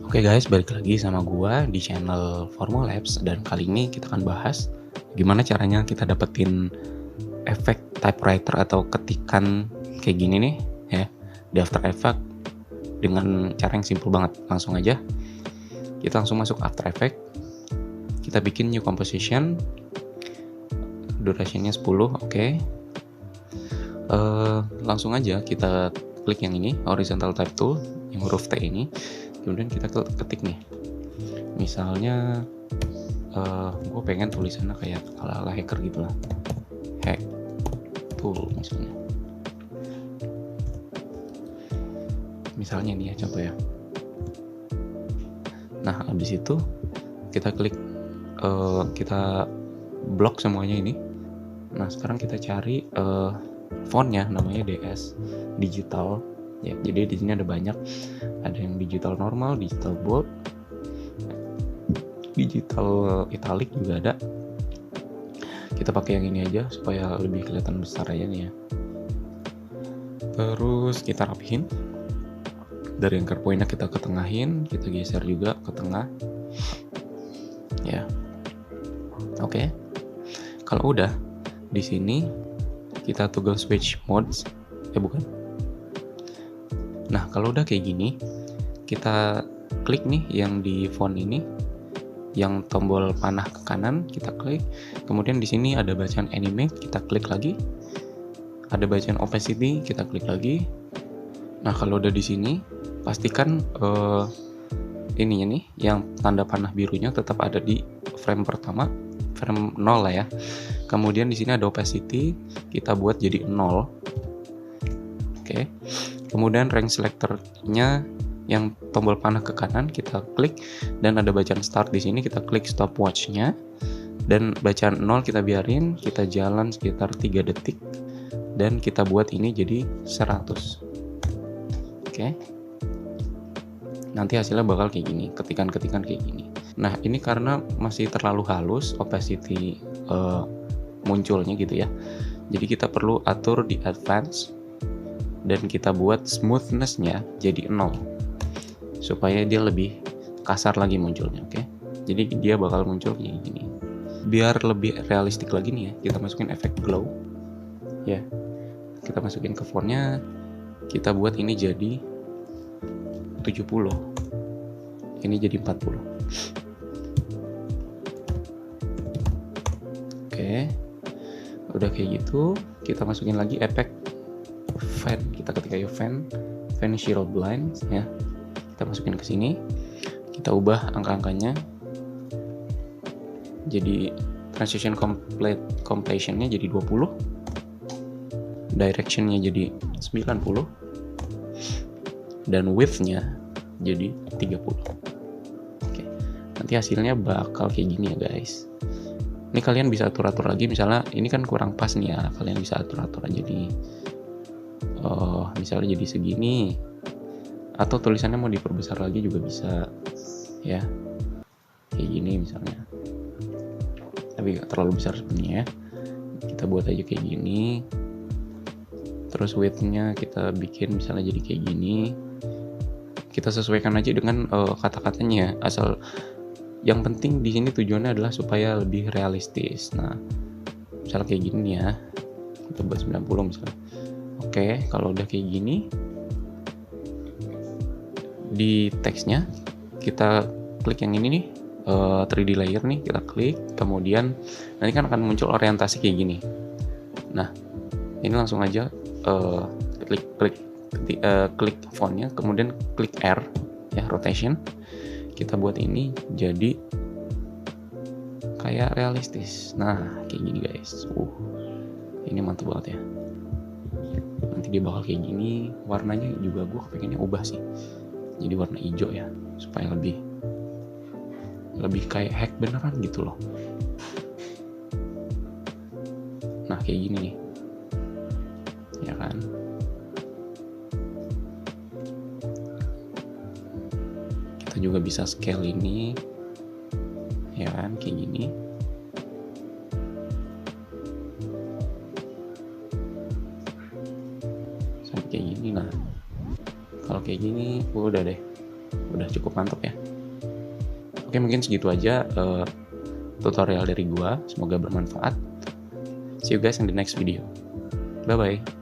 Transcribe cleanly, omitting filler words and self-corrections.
Oke guys, balik lagi sama gua di channel Formulabs dan kali ini kita akan bahas gimana caranya kita dapetin efek typewriter atau ketikan kayak gini nih ya di After Effects dengan cara yang simple banget. Langsung aja kita langsung masuk After Effects, kita bikin new composition, durationnya 10, oke. Langsung aja kita klik yang ini, horizontal type tool, yang huruf T ini, kemudian kita ketik nih. Misalnya gue pengen tulisannya kayak ala-ala hacker gitu lah, hack tool misalnya nih ya, contoh ya. Nah habis itu kita klik, kita blok semuanya ini. Nah sekarang kita cari fontnya, namanya DS digital ya. Jadi di sini ada banyak, ada yang digital normal, digital bold, digital italic juga ada. Kita pakai yang ini aja supaya lebih kelihatan besar aja nih ya. Terus kita rapihin, dari anchor point-nya kita ketengahin, kita geser juga ke tengah ya. Oke. Kalau udah di sini kita toggle switch modes, bukan. Nah kalau udah kayak gini, kita klik nih yang di font ini, yang tombol panah ke kanan kita klik, kemudian di sini ada bacaan animate, kita klik lagi, ada bacaan opacity, kita klik lagi. Nah kalau udah di sini pastikan ininya nih, yang tanda panah birunya tetap ada di frame pertama, frame 0 lah ya. Kemudian di sini ada opacity, kita buat jadi 0. Oke. Kemudian range selector-nya yang tombol panah ke kanan kita klik, dan ada bacaan start di sini, kita klik stopwatch-nya, dan bacaan 0 kita biarin, kita jalan sekitar 3 detik dan kita buat ini jadi 100. Oke. Nanti hasilnya bakal kayak gini, ketikan-ketikan kayak gini. Nah ini karena masih terlalu halus opacity munculnya gitu ya, jadi kita perlu atur di advance dan kita buat smoothness-nya jadi 0 supaya dia lebih kasar lagi munculnya. Oke. Jadi dia bakal muncul kayak gini. Biar lebih realistik lagi nih ya, kita masukin efek glow ya, kita masukin ke fontnya, kita buat ini jadi 70, ini jadi 40. Oke. Udah kayak gitu, kita masukin lagi efek fan, kita ketik aja fan zero blind ya, kita masukin ke sini, kita ubah angka-angkanya jadi transition completion-nya jadi 20, direction-nya jadi 90, dan width-nya jadi 30. Oke. Nanti hasilnya bakal kayak gini ya guys. Ini kalian bisa atur-atur lagi, misalnya ini kan kurang pas nih ya, kalian bisa atur-atur aja di misalnya jadi segini, atau tulisannya mau diperbesar lagi juga bisa ya, kayak gini misalnya, tapi gak terlalu besar sebenarnya ya. Kita buat aja kayak gini, terus width-nya kita bikin misalnya jadi kayak gini, kita sesuaikan aja dengan kata-katanya, asal yang penting di sini tujuannya adalah supaya lebih realistis. Nah misalnya kayak gini ya, kita buat 90 misalnya. Oke, kalau udah kayak gini, di teksnya kita klik yang ini nih, 3D layer nih, kita klik, kemudian nanti kan akan muncul orientasi kayak gini. Nah ini langsung aja klik fontnya, kemudian klik R ya, rotation, kita buat ini jadi kayak realistis. Nah kayak gini guys, ini mantap banget ya. Nanti dia bakal kayak gini, warnanya juga gue kepengennya ubah sih jadi warna hijau ya, supaya lebih kayak hack beneran gitu loh. Nah kayak gini nih ya kan. Kita juga bisa scale ini ya kan, kayak gini. Sampai kayak gini. Nah kalau kayak gini udah deh, udah udah cukup mantap ya. Oke, mungkin segitu aja tutorial dari gua, semoga bermanfaat. See you guys in the next video. Bye bye.